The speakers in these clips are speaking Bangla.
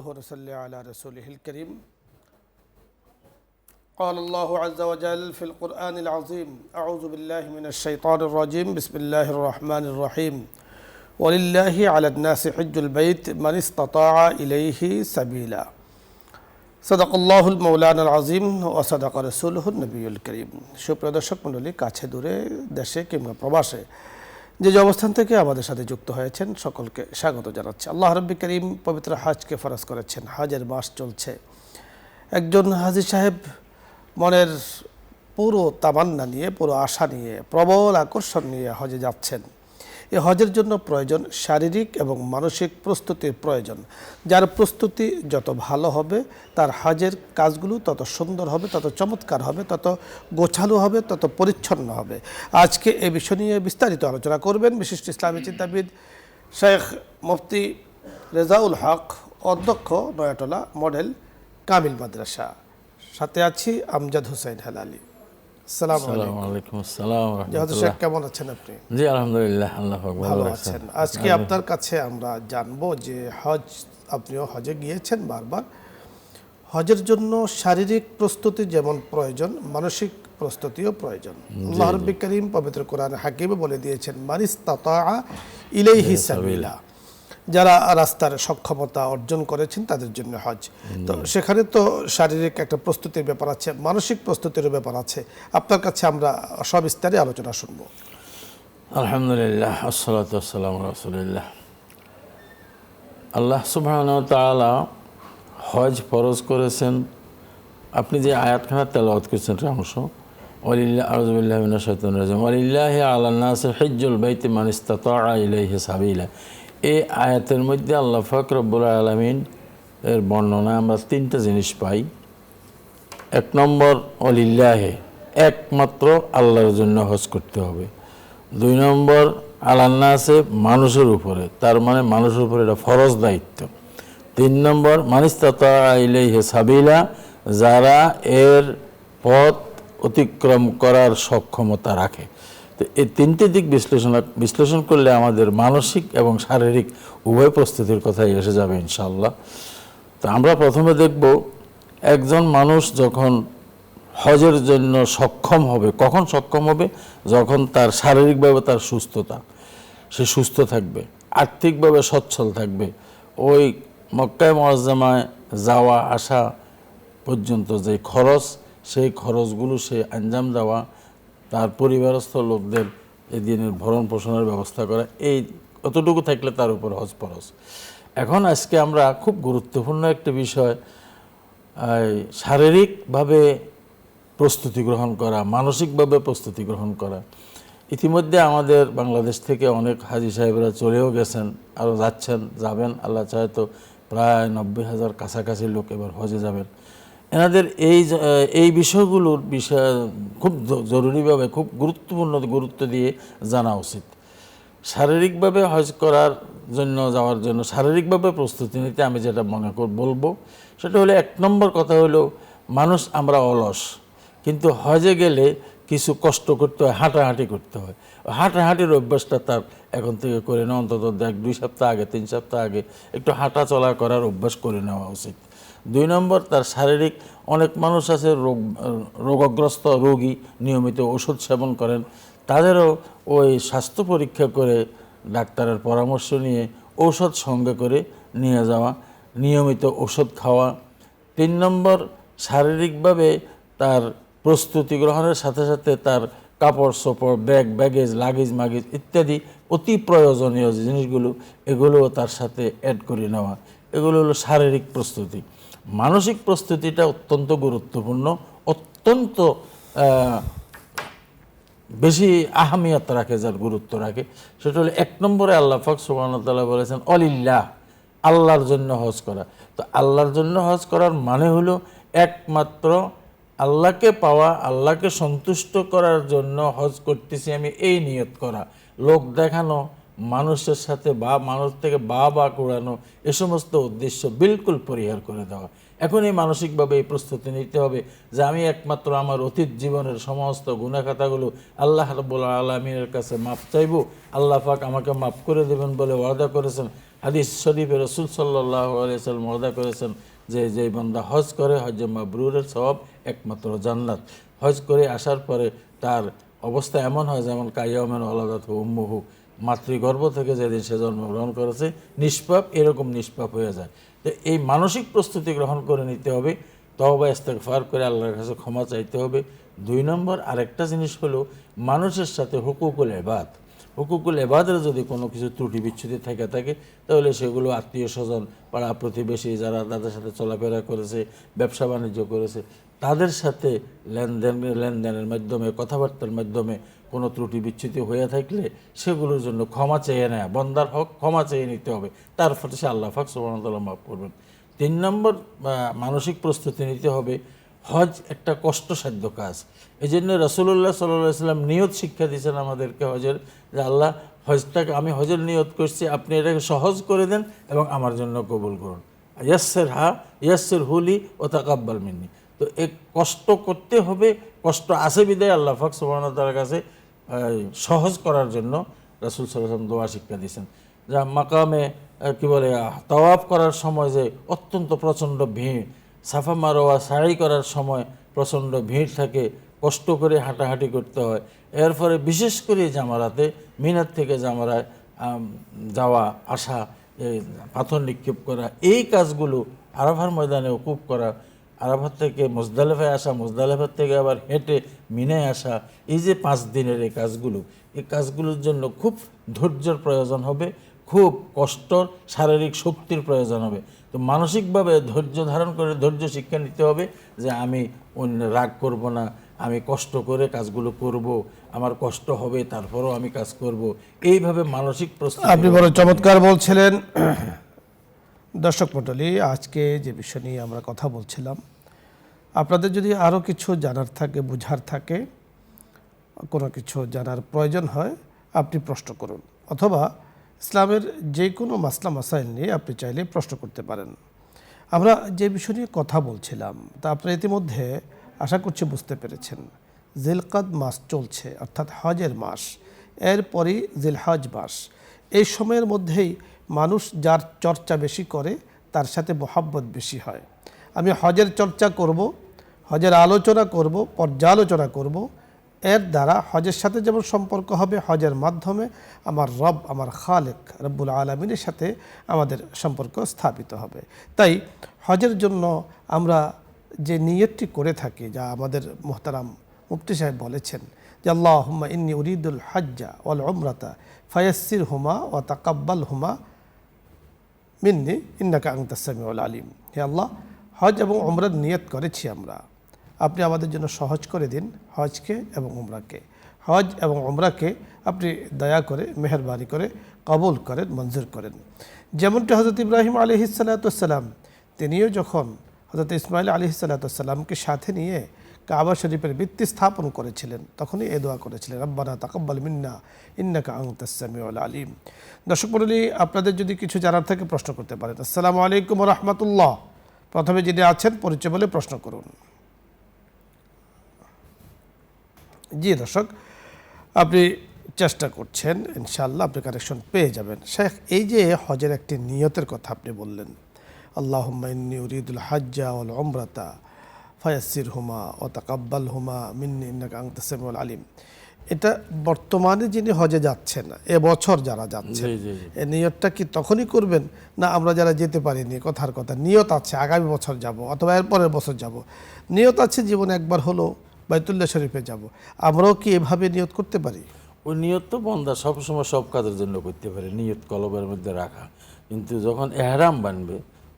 نحمده ونصلي على رسوله الكريم قال الله عز وجل في القرآن العظيم أعوذ بالله من الشيطان الرجيم بسم الله الرحمن الرحيم ولله على الناس حج البيت من استطاع إليه سبيلا صدق الله المولانا العظيم وصدق رسوله النبي الكريم সুপ্রিয় দর্শক মণ্ডলী কাছে দূরে দেশে কিংবা প্রবাসে যে অবস্থান থেকে আমাদের সাথে যুক্ত হয়েছেন সকলকে স্বাগত জানাচ্ছি। আল্লাহ রাব্বুল করিম পবিত্র হজকে ফরজ করেছেন, হজের মাস চলছে। একজন হাজী সাহেব মনের পুরো তামান্না নিয়ে, পুরো আশা নিয়ে, প্রবল আকর্ষণ নিয়ে হজে যাচ্ছেন। এই হজের জন্য প্রয়োজন শারীরিক এবং মানসিক প্রস্তুতির প্রয়োজন। যার প্রস্তুতি যত ভালো হবে তার হজের কাজগুলো তত সুন্দর হবে, তত চমৎকার হবে, তত গোছালো হবে, তত পরিচ্ছন্ন হবে। আজকে এই বিষয় নিয়ে বিস্তারিত আলোচনা করবেন বিশিষ্ট ইসলামী চিন্তাবিদ শেখ মুফতি রেজাউল হক, অধ্যক্ষ নয়াটোলা মডেল কামিল মাদ্রাসা। সাথে আছি আমজাদ হোসেন হেলালি। আসসালামু আলাইকুম। আসসালাম ওয়া রাহমাতুল্লাহ। কেমন আছেন আপনি? জি আলহামদুলিল্লাহ, আল্লাহ ভালো আছেন। আজকে আপনার কাছে আমরা জানবো যে হজ, আপনিও হজে গিয়েছেন বারবার। হজের জন্য শারীরিক প্রস্তুতি যেমন প্রয়োজন, মানসিক প্রস্তুতিও প্রয়োজন। আল্লাহ রাব্বুল করিম পবিত্র কোরআন হাকিমে বলে দিয়েছেন মানিস্তাতাআ ইলাইহি সাবিলা, যারা রাস্তার সক্ষমতা অর্জন করেছেন তাদের জন্য হজ। তো সেখানে তো শারীরিক একটা প্রস্তুতির ব্যাপার আছে, মানসিক প্রস্তুতির ব্যাপার আছে। আপনার কাছে আমরা সবিস্তারে আলোচনা শুনব। আলহামদুলিল্লাহ, আসসালাতু ওয়াসসালামু আলা রাসূলিল্লাহ। আল্লাহ সুবহানাহু ওয়া তাআলা হজ ফরজ করেছেন। আপনি যে আয়াতখানা তেলাওয়াত করেছেন অংশ, ওয়ালিল্লাহি আউযু বিল্লাহি মিনাশ শাইতানির রাজিম ওয়ালিল্লাহি আলান নাসি হিজ্জুল বাইতি মান ইসতাতাআ ইলাইহি সাবিলা। এই আয়াতের মধ্যে আল্লাহ পাক রব্বুল আলামিন এর বর্ণনা আমরা তিনটা জিনিস পাই। এক নম্বর, ওয়ালিল্লাহি, একমাত্র আল্লাহর জন্য হজ করতে হবে। দুই নম্বর, আলান্নাসে, মানুষের উপরে, তার মানে মানুষের উপরে এটা ফরজ দায়িত্ব। তিন নম্বর, মানিস্তাতাআ ইলাইহি সাবিলা, যারা এর পথ অতিক্রম করার সক্ষমতা রাখে। তো এই তিনটি দিক বিশ্লেষণ করলে আমাদের মানসিক এবং শারীরিক উভয় প্রস্তুতির কথাই এসে যাবে ইনশাআল্লাহ। তো আমরা প্রথমে দেখব একজন মানুষ যখন হজের জন্য সক্ষম হবে, কখন সক্ষম হবে? যখন তার শারীরিকভাবে তার সুস্থতা, সে সুস্থ থাকবে, আর্থিকভাবে সচ্ছল থাকবে। ওই মক্কায় মুআজ্জামায় যাওয়া আসা পর্যন্ত যে খরচ, সেই খরচগুলো সে আঞ্জাম দেওয়া, তার পরিবারস্থ লোকদের এই দিনের ভরণ পোষণের ব্যবস্থা করা, এই অতটুকু থাকলে তার উপর হজ ফরজ। এখন আজকে আমরা খুব গুরুত্বপূর্ণ একটা বিষয়, শারীরিকভাবে প্রস্তুতি গ্রহণ করা, মানসিকভাবে প্রস্তুতি গ্রহণ করা। ইতিমধ্যে আমাদের বাংলাদেশ থেকে অনেক হাজী সাহেবরা চলেও গেছেন, আরও যাচ্ছেন, যাবেন। আল্লাহ চাহে তো প্রায় 90,000 কাছাকাছি লোক এবার হজে যাবেন। এনাদের এই বিষয়গুলোর বিষয় খুব জরুরিভাবে, খুব গুরুত্বপূর্ণ গুরুত্ব দিয়ে জানা উচিত। শারীরিকভাবে হজ করার জন্য, যাওয়ার জন্য শারীরিকভাবে প্রস্তুতি নিতে আমি যেটা বলবো সেটা হলো, এক নম্বর কথা হলো, মানুষ আমরা অলস, কিন্তু হজে গেলে কিছু কষ্ট করতে হয়, হাঁটাহাঁটি করতে হয়। হাঁটাহাঁটির অভ্যাসটা তার এখন থেকে করে নেওয়া, অন্তত 1-2 সপ্তাহ আগে, 3 সপ্তাহ আগে একটু হাঁটা চলা করার অভ্যাস করে নেওয়া উচিত। দুই নম্বর, তার শারীরিক, অনেক মানুষ আছে রোগগ্রস্ত রোগী, নিয়মিত ওষুধ সেবন করেন, তাদেরও ওই স্বাস্থ্য পরীক্ষা করে ডাক্তারের পরামর্শ নিয়ে ঔষধ সঙ্গে করে নিয়ে যাওয়া, নিয়মিত ওষুধ খাওয়া। 3 নম্বর, শারীরিকভাবে তার প্রস্তুতি গ্রহণের সাথে সাথে তার কাপড় চোপড়, ব্যাগেজ, লাগেজ ইত্যাদি অতি প্রয়োজনীয় যে জিনিসগুলো, এগুলোও তার সাথে অ্যাড করে নেওয়া। এগুলো হলো শারীরিক প্রস্তুতি। মানসিক প্রস্তুতিটা অত্যন্ত গুরুত্বপূর্ণ, অত্যন্ত বেশি আহমিয়ত রাখে, যার গুরুত্ব রাখে। সেটা হলো 1 নম্বরে আল্লাহ পাক সুবহানাহু ওয়া তাআলা বলেছেন অলিল্লাহ, আল্লাহর জন্য হজ করা। তো আল্লাহর জন্য হজ করার মানে হলো একমাত্র আল্লাহকে পাওয়া, আল্লাহকে সন্তুষ্ট করার জন্য হজ করতেছি আমি, এই নিয়ত করা। লোক দেখানো, মানুষের সাথে বা মানুষ থেকে বা কুড়ানো এ সমস্ত উদ্দেশ্য বিলকুল পরিহার করে দেওয়া। এখন এই মানসিকভাবে এই প্রস্তুতি নিতে হবে যে আমি একমাত্র আমার অতীত জীবনের সমস্ত গুনাহখাতাগুলো আল্লাহ রাব্বুল আলামিনের কাছে মাপ চাইব, আল্লাহ পাক আমাকে মাফ করে দেবেন বলে ওয়াদা করেছেন। হাদিস শরীফে রাসূল সাল্লাল্লাহু আলাইহি ওয়াসাল্লাম ওয়াদা করেছেন যে যেই বান্দা হজ করে হজ্জে মাবরুরের সওয়াব একমাত্র জান্নাত। হজ করে আসার পরে তার অবস্থা এমন হয় যেমন কাইয়ামেন ওয়ালাদাত উম্মুহু, মাতৃগর্ভ থেকে যেদিন সে জন্মগ্রহণ করেছে নিষ্পাপ, এরকম নিষ্পাপ হয়ে যায়। তো এই মানসিক প্রস্তুতি গ্রহণ করে নিতে হবে, তওবা ইস্তেগফার করে আল্লাহর কাছে ক্ষমা চাইতে হবে। 2 নম্বর আরেকটা জিনিস হলো মানুষের সাথে হুকুকুল ইবাদ। হুকুকুল ইবাদের যদি কোনো কিছু ত্রুটি বিচ্ছুতি থেকে থাকে তাহলে সেগুলো আত্মীয় স্বজন, পাড়া প্রতিবেশী যারা তাদের সাথে চলাফেরা করেছে, ব্যবসা বাণিজ্য করেছে, তাদের সাথে লেনদেনের মাধ্যমে, কথাবার্তার মাধ্যমে কোনো ত্রুটি বিচ্ছুতি হয়ে থাকলে সেগুলোর জন্য ক্ষমা চেয়ে নেয়, বন্দার হক ক্ষমা চেয়ে নিতে হবে, তার ফলে সে আল্লাহ পাক সুবহানাহু ওয়া তাআলা মাফ করবেন। 3 নম্বর মানসিক প্রস্তুতি নিতে হবে। হজ একটা কষ্টসাধ্য কাজ, এই জন্য রাসূলুল্লাহ সাল্লাল্লাহু আলাইহি ওয়াসাল্লাম নিয়ত শিক্ষা দিয়েছেন আমাদেরকে হজের, যে আল্লাহ হজটাকে আমি হজের নিয়ত করছি, আপনি এটাকে সহজ করে দেন এবং আমার জন্য কবুল করুন। ইয়াসসির হুলি ও তাকাব্বাল মিন্নি। তো এই কষ্ট করতে হবে, কষ্ট আছে বিদায় আল্লাহ পাক সুবহানাহু ওয়া তাআলার কাছে সহজ করার জন্য রাসূল সাল্লাল্লাহু আলাইহি ওয়াসাল্লাম দোয়া শিক্ষা দিয়েছেন। যা মাকামে কি বলে তাওয়াফ করার সময় যে অত্যন্ত প্রচণ্ড ভিড়, সাফা মারোয়া সাই করার সময় প্রচণ্ড ভিড় থাকে, কষ্ট করে হাঁটাহাঁটি করতে হয়। এরপরে বিশেষ করে জামারাতে, মিনার থেকে জামারায় যাওয়া আসা, পাথর নিক্ষেপ করা, এই কাজগুলো আরাফার ময়দানে ওকুফ করা, আরাফাত থেকে মুজদালিফায় আসা, মুজদালিফার থেকে আবার হেঁটে মিনায় আসা, এই যে 5 দিনের এই কাজগুলো, এই কাজগুলোর জন্য খুব ধৈর্যের প্রয়োজন হবে, খুব কষ্টর শারীরিক শক্তির প্রয়োজন হবে। তো মানসিকভাবে ধৈর্য ধারণ করে ধৈর্য শিক্ষা নিতে হবে যে আমি অন্য রাগ করব না, আমি কষ্ট করে কাজগুলো করব, আমার কষ্ট হবে তারপরও আমি কাজ করব, এইভাবে মানসিক প্রস্তুতি। আপনি বড় চমৎকার বলছিলেন। দর্শক মণ্ডলী, আজকে যে বিষয় নিয়ে আমরা কথা বলছিলাম, আপনাদের যদি আরও কিছু জানার থাকে, বুঝার থাকে, কোনো কিছু জানার প্রয়োজন হয়, আপনি প্রশ্ন করুন, অথবা ইসলামের যে কোনো মাসলা মাসাইল নিয়ে আপনি চাইলে প্রশ্ন করতে পারেন। আমরা যে বিষয় নিয়ে কথা বলছিলাম তা আপনারা ইতিমধ্যে আশা করছি বুঝতে পেরেছেন। জিলকাদ মাস চলছে, অর্থাৎ হজের মাস, এরপরই জিলহজ মাস। এই সময়ের মধ্যেই মানুষ যার চর্চা বেশি করে তার সাথে মহাব্বত বেশি হয়। আমি হজের চর্চা করব, হজের আলোচনা করব, পর্যালোচনা করব, এর দ্বারা হজের সাথে যেমন সম্পর্ক হবে, হজের মাধ্যমে আমার রব, আমার খালেক রব্বুল আলামিনের সাথে আমাদের সম্পর্ক স্থাপিত হবে। তাই হজের জন্য আমরা যে নিয়তটি করে থাকি, যা আমাদের মুহতারাম মুফতি সাহেব বলেছেন যে আল্লাহুম্মা ইন্নী উরিদুল হজ্জা ওয়াল উমরাতা ফায়াসসির হুমা ওয়া তাকাব্বাল হুমা মিন্নি ইন্নাকা আনতাস সামিউল আলিম। হে আল্লাহ, হজ এবং উমরার নিয়ত করেছি আমরা, আপনি আমাদের জন্য সহজ করে দিন হজকে এবং উমরাকে। হজ এবং উমরাকে আপনি দয়া করে, মেহেরবানি করে কবুল করেন, মঞ্জুর করেন। যেমনটি হজরত ইব্রাহিম আলাইহিসসালাম, তিনিও যখন হজরত ইসমাইল আলাইহিসসালামকে সাথে নিয়ে কাবা শরীফের ভিত্তি স্থাপন করেছিলেন, তখনই এই দোয়া করেছিলেন, রব্বানা তাকাব্বাল মিন্না ইন্নাকা আনতাস সামিউল আলিম। দর্শক মণ্ডলী, আপনাদের যদি কিছু জানার থাকে প্রশ্ন করতে পারেন। আসসালামু আলাইকুম ওয়া রাহমাতুল্লাহ। প্রথমে যিনি আছেন পরিচয় বলে প্রশ্ন করুন। জি দর্শক, আপনি চেষ্টা করছেন, ইনশাআল্লাহ আপনি কানেকশন পেয়ে যাবেন। শেখ, এই যে হজের একটি নিয়তের কথা আপনি বললেন, আল্লাহুম্মা ইন্নী উরিদুল হজ্জা ওয়াল উমরাতা ফায়াসসির হুমা ওয়া তাকাব্বাল হুমা মিন্নি ইন্নাকা আনতাস সামিউল আলিম, এটা বর্তমানে যিনি হজে যাচ্ছেন, এবছর যারা যাচ্ছেন, এই নিয়তটা কি তখনই করবেন, না আমরা যারা যেতে পারিনি, কথার কথা নিয়ত আছে আগামী বছর যাব অথবা এর পরের বছর যাব, নিয়ত আছে জীবনে একবার হলো বাইতুল্লাহ শরীফে যাব, আমরাও কি এভাবে নিয়ত করতে পারি? ওই নিয়ত তো বন্দা সবসময় সব কাজের জন্য করতে পারে, নিয়ত কলবের মধ্যে রাখা। কিন্তু যখন এহরাম বানবে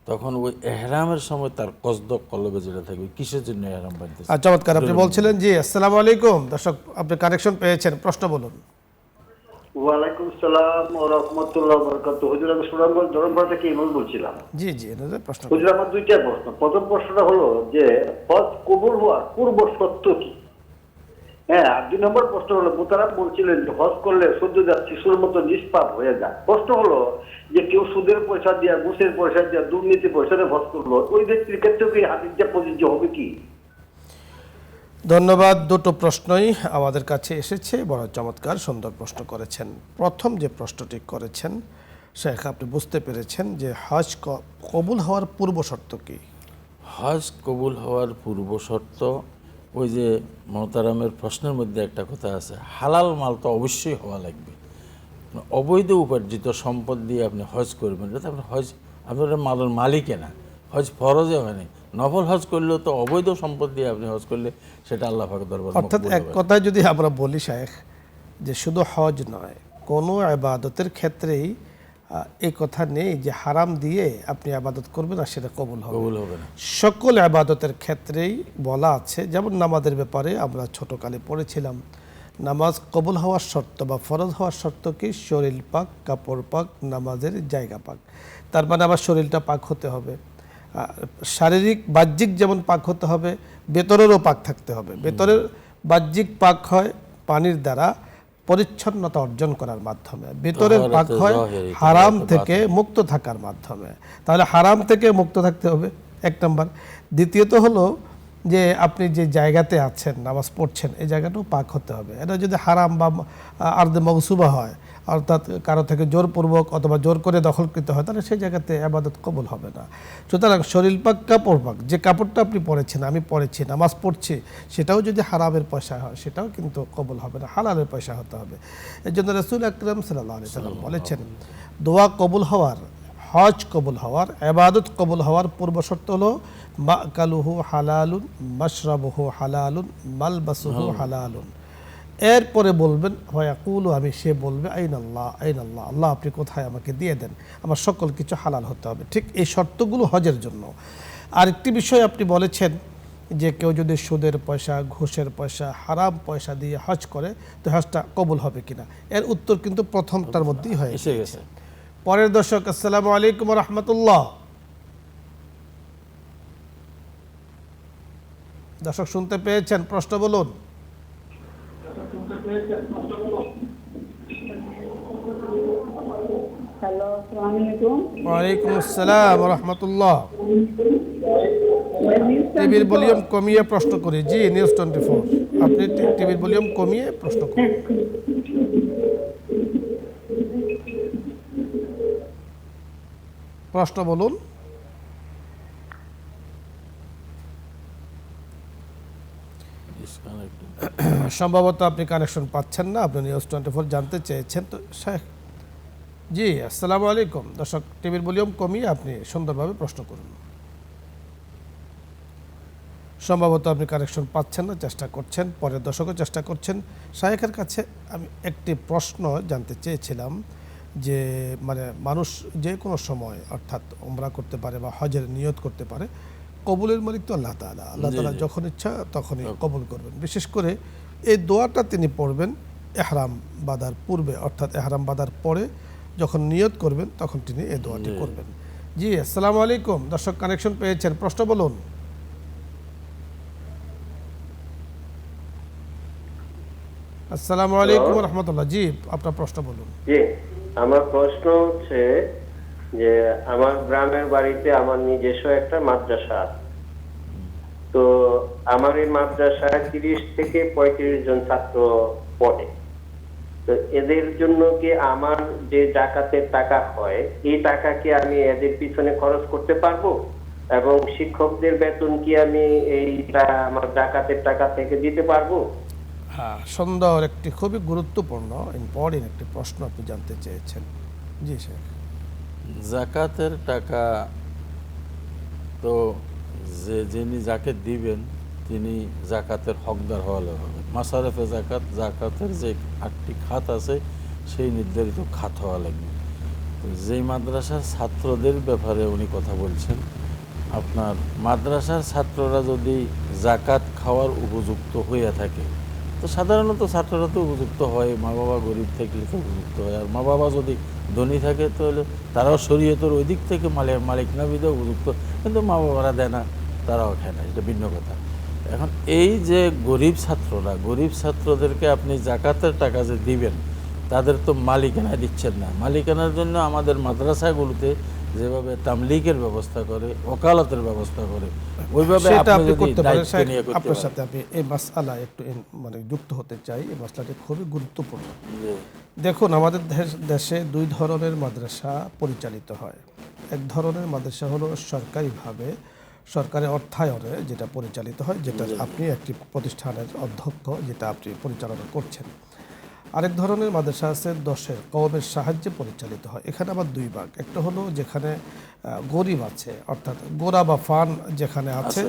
তখন ওই এহরামের সময় তার কসদ কলবে যেটা থাকবে, কিসের জন্য এহরাম বানতেছে। চমৎকার, আপনি বলছিলেন। জি আসসালামু আলাইকুম। দর্শক, আপনি কানেকশন পেয়েছেন, প্রশ্ন বলুন। ওয়ালাইকুম আসসালাম ওয়া রাহমাতুল্লাহি ওয়া বারাকাতুহু। হুজুর, আমি সুনামগঞ্জ জরনপাড়া থেকে ইমন বলছিলাম। জি জি, এনাদের প্রশ্ন। হুজুর, আমার 2টা প্রশ্ন। প্রথম প্রশ্নটা হলো যে হজ কবুল হওয়ার পূর্ব শর্ত কি? হ্যাঁ, আর 2 নম্বর প্রশ্ন হলো, মোতারাম বলছিলেন যে হজ করলে সদ্যজাত শিশুর মতো নিষ্পাপ হয়ে যায়। প্রশ্ন হলো যে কেউ সুদের পয়সা দিয়ে, ঘুষের পয়সা দিয়ে, দুর্নীতি পয়সা দিয়ে হজ করলো, ওই ব্যক্তির ক্ষেত্রে কি হাদিসটা প্রযোজ্য হবে কি? ধন্যবাদ। দুটো প্রশ্নই আমাদের কাছে এসেছে, বড় চমৎকার সুন্দর প্রশ্ন করেছেন। প্রথম যে প্রশ্নটি করেছেন শেখ, আপনি বুঝতে পেরেছেন যে হজ কবুল হওয়ার পূর্ব শর্ত কি? হজ কবুল হওয়ার পূর্ব শর্ত, ওই যে মোহতারামের প্রশ্নের মধ্যে একটা কথা আছে, হালাল মাল তো অবশ্যই হওয়া লাগবে। অবৈধ উপার্জিত সম্পদ দিয়ে আপনি হজ করবেন, এটা আপনি হজ আপনার মালের মালিকে না, হজ ফরজে হয়নি। নফল হজ করলেও তো অবৈধ সম্পদ দিয়ে আপনি হজ করলে সেটা আল্লাহ পাকের দরবারে অর্থাৎ মকবুল এক হবে না। কথায় যদি আমরা বলি শেখ, যে শুধু হজ নয়, কোনো আবাদতের ক্ষেত্রেই এই কথা নেই যে হারাম দিয়ে আপনি আবাদত করবেন আর সেটা কবুল হবে। কবুল হবে না। সকল আবাদতের ক্ষেত্রেই বলা আছে, যেমন নামাজের ব্যাপারে আমরা ছোটকালে পড়েছিলাম, নামাজ কবুল হওয়ার শর্ত বা ফরজ হওয়ার শর্ত কি? শরীর পাক, কাপড় পাক, নামাজের জায়গা পাক। তার মানে আবার শরীরটা পাক হতে হবে, শারীরিক বাহ্যিক যেমন পাক হতে হবে, ভেতরেরও পাক থাকতে হবে। ভেতরের বাহ্যিক পাক হয় পানির দ্বারা পরিচ্ছন্নতা অর্জন করার মাধ্যমে, ভেতরের পাক হয় হারাম থেকে মুক্ত থাকার মাধ্যমে। তাহলে হারাম থেকে মুক্ত থাকতে হবে, এক নম্বর। দ্বিতীয়ত হলো যে আপনি যে জায়গাতে আছেন, নামাজ পড়ছেন, এই জায়গাটাও পাক হতে হবে। এটা যদি হারাম বা আর্দে মগসুবা হয়, অর্থাৎ কারো থেকে জোরপূর্বক অথবা জোর করে দখলকৃত হয়, তাহলে সেই জায়গাতে আবাদত কবুল হবে না। সুতরাং শরীর পাক, কাপড় পাক, যে কাপড়টা আপনি পরেছেন, আমি পরেছি, নামাজ পড়ছি, সেটাও যদি হারামের পয়সা হয় সেটাও কিন্তু কবুল হবে না, হালালের পয়সা হতে হবে। এই জন্য রাসূল আকরাম সাল্লাল্লাহু আলাইহি ওয়াসাল্লাম বলেছেন, দোয়া কবুল হওয়ার, হজ কবুল হওয়ার, আবাদত কবুল হওয়ার পূর্ব শর্ত হলো মাকালুহু হালালুন, মাশরাবুহু হালালুন, মালবাসুহু হালালুন। এরপরে বলবেন ওয়াকুলু, আমি সে বলবে আইনাল্লাহ, আইনাল্লাহ, আল্লাহ আপনি কোথায়, আমাকে দিয়ে দেন, আমার সকল কিছু হালাল হতে হবে। ঠিক এই শর্তগুলো হজের জন্য। আরেকটি বিষয় আপনি বলেছেন যে কেউ যদি সুদের পয়সা, ঘুষের পয়সা, হারাম পয়সা দিয়ে হজ করে তো হজটা কবুল হবে কিনা, এর উত্তর কিন্তু প্রথমটার মধ্যেই হয়ে এসে গেছে। গেছে। পরের দর্শক, আসসালামু আলাইকুম রহমতুল্লাহ। দর্শক শুনতে পেয়েছেন? প্রশ্ন বলুন। হ্যালো, আসসালামু আলাইকুম। ওয়ালাইকুম আসসালাম রহমতুল্লাহ। টিভির ভলিউম কমিয়ে প্রশ্ন করি। জি, নিউজ 24, আপনি টিভির ভলিউম কমিয়ে প্রশ্ন করুন। প্রশ্ন বলুন। সম্ভবত আপনি কানেকশন পাচ্ছেন না, আপনি নিউজ 24 জানতে চেয়েছেন তো শেখ। জি, আসসালামু আলাইকুম। দর্শক, টিভির ভলিউম কমিয়ে আপনি সুন্দরভাবে প্রশ্ন করুন। সম্ভবত আপনি কানেকশন পাচ্ছেন না, চেষ্টা করছেন, পরের দর্শকও চেষ্টা করছেন। শায়েখের কাছে আমি একটি প্রশ্ন জানতে চেয়েছিলাম যে মানে মানুষ যে কোনো সময় অর্থাৎ উমরা করতে পারে বা হজের নিয়ত করতে পারে, কবুলের মালিক তো আল্লাহ তাআলা। আল্লাহ তাআলা যখন ইচ্ছা তখনই কবুল করবেন। বিশেষ করে এই দোয়াটা তিনি পড়বেন এহরাম বাঁধার পূর্বে, অর্থাৎ এহরাম বাঁধার পরে যখন নিয়ত করবেন তখন তিনি এই দোয়াটি করবেন। জি, আসসালামু আলাইকুম। দর্শক কানেকশন পেয়েছেন, প্রশ্ন বলুন। আসসালামু আলাইকুম রহমতুল্লাহ। জি, আপনার প্রশ্ন বলুন। জি, আমার প্রশ্ন হচ্ছে যে আমার গ্রামের বাড়িতে আমার নিজস্ব একটা মাদ্রাসা আছে। তো আমার এই মাদ্রাসায় 30 থেকে 35 জন ছাত্র পড়ে। তো এদের জন্য কি আমার যে জাকাতের টাকা হয়, এই টাকা কি আমি এদের পিছনে খরচ করতে পারবো? এবং শিক্ষকদের বেতন কি আমি এইটা আমার জাকাতের টাকা থেকে দিতে পারবো? হ্যাঁ, সুন্দর একটি খুবই গুরুত্বপূর্ণ ইম্পর্টেন্ট একটি প্রশ্ন আপনি জানতে চেয়েছেন। জি স্যার। জাকাতের টাকা তো যিনি যাকে দিবেন তিনি জাকাতের হকদার হওয়া লাগবে। মাসারেফে জাকাত, জাকাতের যে 8টি খাত আছে সেই নির্ধারিত খাত হওয়া লাগবে। তো যেই মাদ্রাসার ছাত্রদের ব্যাপারে উনি কথা বলছেন, আপনার মাদ্রাসার ছাত্ররা যদি জাকাত খাওয়ার উপযুক্ত হইয়া থাকে, তো সাধারণত ছাত্ররা তো উপযুক্ত হয়, মা বাবা গরিব থাকলে তো উপযুক্ত হয়। আর মা বাবা যদি ধনী থাকে তাহলে তারাও শরীয়তের ওই দিক থেকে মালিক না বিধে উপযুক্ত, কিন্তু মা বাবারা দেয় না, তারাও খায় না, এটা ভিন্ন কথা। এখন এই যে গরিব ছাত্রদেরকে আপনি জাকাতের টাকা যে দিবেন, তাদের তো মালিকানা দিচ্ছেন না। মালিকানার জন্য আমাদের মাদ্রাসাগুলোতে যেভাবে তামলিকের ব্যবস্থা করে, ওকালতের ব্যবস্থা করে, ওইভাবে সেটা আপনি আপনি যদি করতে পারেন। দায়িত্ব নিয়ে করতে আপনার পারেন। সাথে আমি এই মাসআলা একটু মানে যুক্ত হতে চাই। এই মাসলাটি খুবই গুরুত্বপূর্ণ। জি, দেখুন, আমাদের দেশে দুই ধরনের মাদ্রাসা পরিচালিত হয়। এক ধরনের মাদ্রাসা হলো সরকারিভাবে, সরকারের অর্থায়নে যেটা পরিচালিত হয়, যেটা আপনি একটি প্রতিষ্ঠানের অধ্যক্ষ, যেটা আপনি পরিচালনা করছেন। আরেক ধরনের মাদ্রাসা আছে দশের কওমের সাহায্যে পরিচালিত হয়। এখানে আবার দুই ভাগ। একটা হলো যেখানে গরিব আছে, অর্থাৎ গোরা বা ফান যেখানে আছে,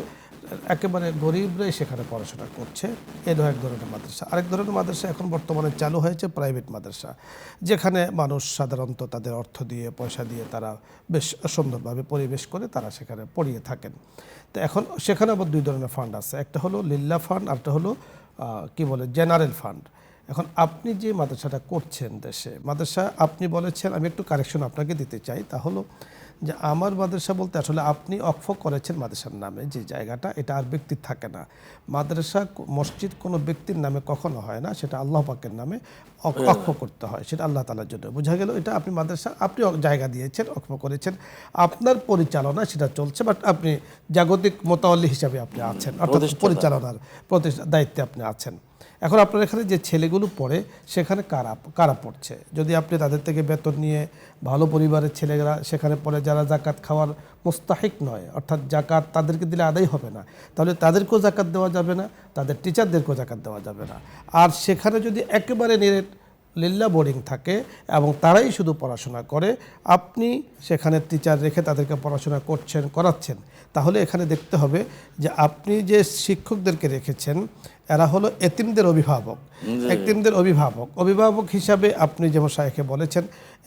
একেবারে গরিবরাই সেখানে পড়াশোনা করছে, এরও এক ধরনের মাদ্রাসা। আরেক ধরনের মাদ্রাসা এখন বর্তমানে চালু হয়েছে প্রাইভেট মাদ্রাসা, যেখানে মানুষ সাধারণত তাদের অর্থ দিয়ে, পয়সা দিয়ে তারা বেশ সুন্দরভাবে পরিবেশ করে তারা সেখানে পড়িয়ে থাকেন। তো এখন সেখানে আবার দুই ধরনের ফান্ড আছে। একটা হলো লিল্লা ফান্ড, আরেকটা হলো কি বলে জেনারেল ফান্ড। এখন আপনি যে মাদ্রাসাটা করছেন দেশে মাদ্রাসা, আপনি বলেছেন, আমি একটু কারেকশন আপনাকে দিতে চাই, তা হলো যে আমার মাদ্রাসা বলতে আসলে আপনি অক্ফ করেছেন মাদ্রাসার নামে যে জায়গাটা, এটা আর ব্যক্তির থাকে না। মাদ্রাসা মসজিদ কোনো ব্যক্তির নামে কখনো হয় না, সেটা আল্লাহ পাকের নামে অক্ফ করতে হয়, সেটা আল্লাহ তাআলার জন্য। বোঝা গেল, এটা আপনি মাদ্রাসা আপনি জায়গা দিয়েছেন, অক্ফ করেছেন, আপনার পরিচালনা সেটা চলছে, বাট আপনি জাগতিক মোতাওয়াল্লি হিসাবে আপনি আছেন, অর্থাৎ পরিচালনার দায়িত্বে আপনি আছেন। এখন আপনার এখানে যে ছেলেগুলো পড়ে সেখানে কারা পড়ছে? যদি আপনি তাদের থেকে বেতন নিয়ে ভালো পরিবারের ছেলেরা সেখানে পড়ে, যারা জাকাত খাওয়ার মুস্তাহিক নয়, অর্থাৎ জাকাত তাদেরকে দিলে আদায় হবে না, তাহলে তাদেরকেও জাকাত দেওয়া যাবে না, তাদের টিচারদেরকেও জাকাত দেওয়া যাবে না। আর সেখানে যদি একেবারে লিল্লা বোর্ডিং থাকে এবং তারাই শুধু পড়াশোনা করে, আপনি সেখানে টিচার রেখে তাদেরকে পড়াশোনা করাচ্ছেন, তাহলে এখানে দেখতে হবে যে আপনি যে শিক্ষকদেরকে রেখেছেন এরা হলো এতিমদের অভিভাবক। অভিভাবক হিসাবে আপনি যেমন শায়েখে বলেছেন,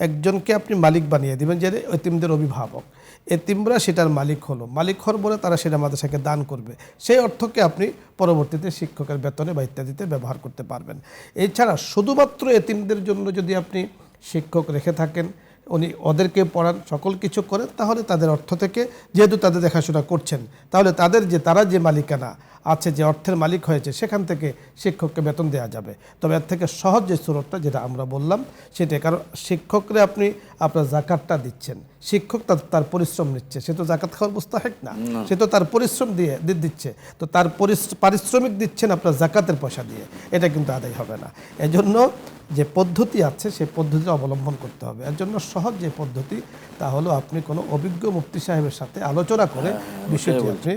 একজনকে আপনি মালিক বানিয়ে দিবেন, যে এতিমদের অভিভাবক। এতিমরা সেটার মালিক হওয়ার বলে তারা সেটা মাদ্রাসাকে দান করবে, সেই অর্থকে আপনি পরবর্তীতে শিক্ষকের বেতনে বা ইত্যাদিতে ব্যবহার করতে পারবেন। এছাড়া শুধুমাত্র এতিমদের জন্য যদি আপনি শিক্ষক রেখে থাকেন, উনি ওদেরকে পড়ান, সকল কিছু করেন, তাহলে তাদের অর্থ থেকে, যেহেতু তাদের দেখাশোনা করছেন, তাহলে তারা যে মালিকানা আছে, যে অর্থের মালিক হয়েছে, সেখান থেকে শিক্ষককে বেতন দেওয়া যাবে। তবে এর থেকে সহজ যে সুরতটা যেটা আমরা বললাম সেটাই, কারণ শিক্ষকরে আপনি আপনার জাকাতটা দিচ্ছেন, শিক্ষক তার পরিশ্রম নিচ্ছে, সে তো জাকাত খাওয়ার মুস্তাহিক না, সে তো তার পরিশ্রম দিয়ে দিচ্ছে, তো তার পারিশ্রমিক দিচ্ছেন আপনার জাকাতের পয়সা দিয়ে, এটা কিন্তু আদায় হবে না। এজন্য যে পদ্ধতি আছে সেই পদ্ধতি অবলম্বন করতে হবে। এর জন্য সহজ যে পদ্ধতি, তা হলো আপনি কোনো অভিজ্ঞ মুফতি সাহেবের সাথে আলোচনা করে বিষয়টি আপনি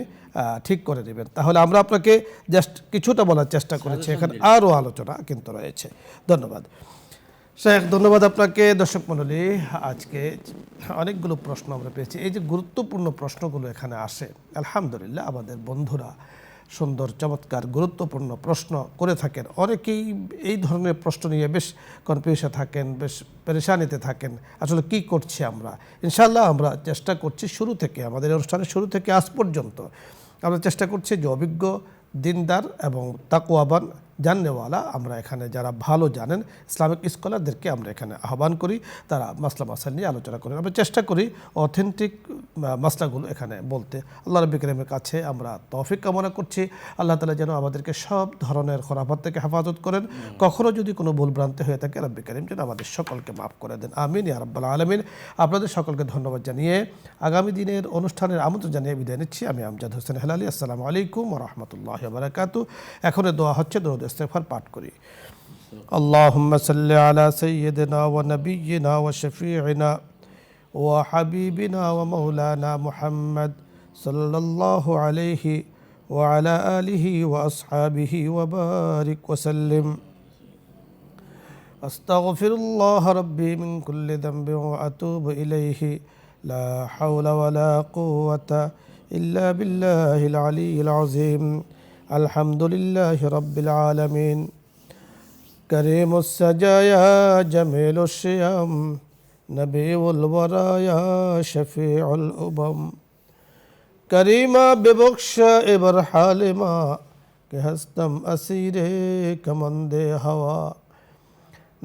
ঠিক করে নেবেন। তাহলে আমরা আপনাকে জাস্ট কিছুটা বলার চেষ্টা করেছি, এখানে আরও আলোচনা কিন্তু রয়েছে। ধন্যবাদ শেখ, ধন্যবাদ আপনাকে। দর্শক মণ্ডলী, আজকে অনেকগুলো প্রশ্ন আমরা পেয়েছি। এই যে গুরুত্বপূর্ণ প্রশ্নগুলো এখানে আসে, আলহামদুলিল্লাহ আমাদের বন্ধুরা সুন্দর চমৎকার গুরুত্বপূর্ণ প্রশ্ন করে থাকেন। অনেকেই এই ধরনের প্রশ্ন নিয়ে বেশ কনফিউশে থাকেন, বেশ পেরেশানিতে থাকেন, আসলে কি করছি আমরা। ইনশাআল্লাহ আমরা চেষ্টা করছি শুরু থেকে, আমাদের অনুষ্ঠানের শুরু থেকে আজ পর্যন্ত আমরা চেষ্টা করছি যে অভিজ্ঞ, দিনদার এবং তাকওয়াবান, জাননেওয়ালা, আমরা এখানে যারা ভালো জানেন ইসলামিক স্কলারদেরকে আমরা এখানে আহ্বান করি, তারা মাসলা মাসাল নিয়ে আলোচনা করেন। আমরা চেষ্টা করি অথেন্টিক মাসলাগুলো এখানে বলতে। আল্লাহ রাব্বুল কারীমের কাছে আমরা তৌফিক কামনা করছি, আল্লাহ তাআলা যেন আমাদেরকে সব ধরনের খরাফাত থেকে হেফাজত করেন। কখনো যদি কোনো ভুলভ্রান্তি হয়ে থাকে, রাব্বুল কারীম যেন আমাদের সকলকে মাফ করে দেন। আমিন ইয়া রাব্বাল আলামিন। আপনাদের সকলকে ধন্যবাদ জানিয়ে আগামী দিনের অনুষ্ঠানের আমন্ত্রণ জানিয়ে বিদায় নিচ্ছি। আমি আমজাদ হোসেন হেলালি। আসসালামু আলাইকুম ওয়া রাহমাতুল্লাহি ওয়া বারাকাতুহু। এখন দোয়া হচ্ছে, দরুদ ইস্তেগফার পাঠ করি। আল্লাহুম্মা সাল্লি আলা সাইয়্যিদিনা ওয়া নাবিয়্যিনা ওয়া শাফিঈনা ওয়া হাবিবিনা ওয়া মাওলানা মুহাম্মদ সাল্লাল্লাহু আলাইহি ওয়া আলা আলিহি ওয়া আসহাবিহি ওয়া বারিক ওয়া সাল্লিম। আস্তাগফিরুল্লাহ রাব্বি মিন কুল্লি যামবিন ওয়া আতুবু ইলাইহি লা হাওলা ওয়া লা কুওয়াতা ইল্লা বিল্লাহিল আলিয়্যিল আযীম। আলহামদুলিল্লাহি রাব্বিল আলামিন। করিমুস সাজায়া জামিলুশ শিয়াম নবীউল ওয়ারায়া শফিউল উমাম। করিমা বেবখশা এবার হালিমা কে হস্তম আসিরে কমন্দে হওয়া।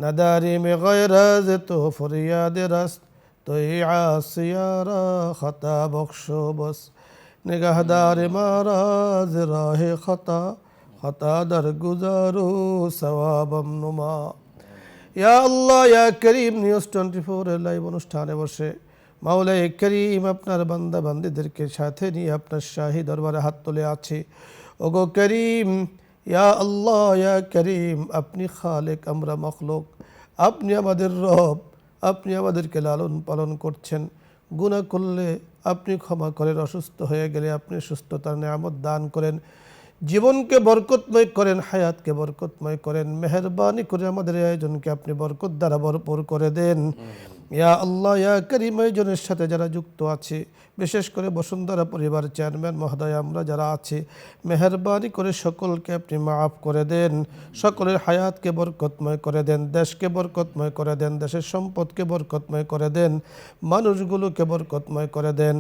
নদারি মে গয়রাজ তো ফরিয়াদ রাস্ত তো আসিয়ারা খতা বখশো বস। निगाहदार माराज राहे खता खता दर गुजारो सवाबम नुमा। ইয়া আল্লাহ ইয়া করিম নিউজ 24 এর লাইভ অনুষ্ঠানে বসে মাওলাই করিম আপনার বান্দা বান্দীদেরকে সাথে নিয়ে আপনার শাহী দরবারে হাত তুলে আছি। ওগো করিম, ইয়া আল্লাহ ইয়া করিম, আপনি খালেক, আমরা মখলুক, আপনি আমাদের রব, আপনি আমাদেরকে লালন পালন করছেন। গুনাহ করলে আপনি ক্ষমা করেন, অসুস্থ হয়ে গেলে আপনি সুস্থতার নেয়ামত দান করেন, জীবনকে বরকতময় করেন, হায়াতকে বরকতময় করেন। মেহেরবানি করে আমাদের আয়োজনকে আপনি বরকত দ্বারা ভরপুর করে দেন। ইয়া আল্লাহ ইয়া করিম, আয়োজনের সাথে যারা যুক্ত আছে, বিশেষ করে বসুন্ধরা পরিবার চেয়ারম্যান মহোদয়, আমরা যারা আছি, মেহেরবানি করে সকলকে আপনি মাফ করে দেন, সকলের হায়াতকে বরকতময় করে দেন, দেশকে বরকতময় করে দেন, দেশের সম্পদকে বরকতময় করে দেন, মানুষগুলোকে বরকতময় করে দেন।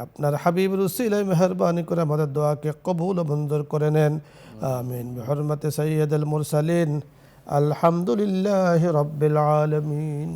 আপনার হাবিবের উসিলায় মেহেরবানি করে আমাদের দোয়াকে কবুল ও মঞ্জুর করে নেন। আমিন বিহুরমাতি সাইয়্যিদুল মুরসালিন। আলহামদুলিল্লাহি রাব্বিল আলামিন।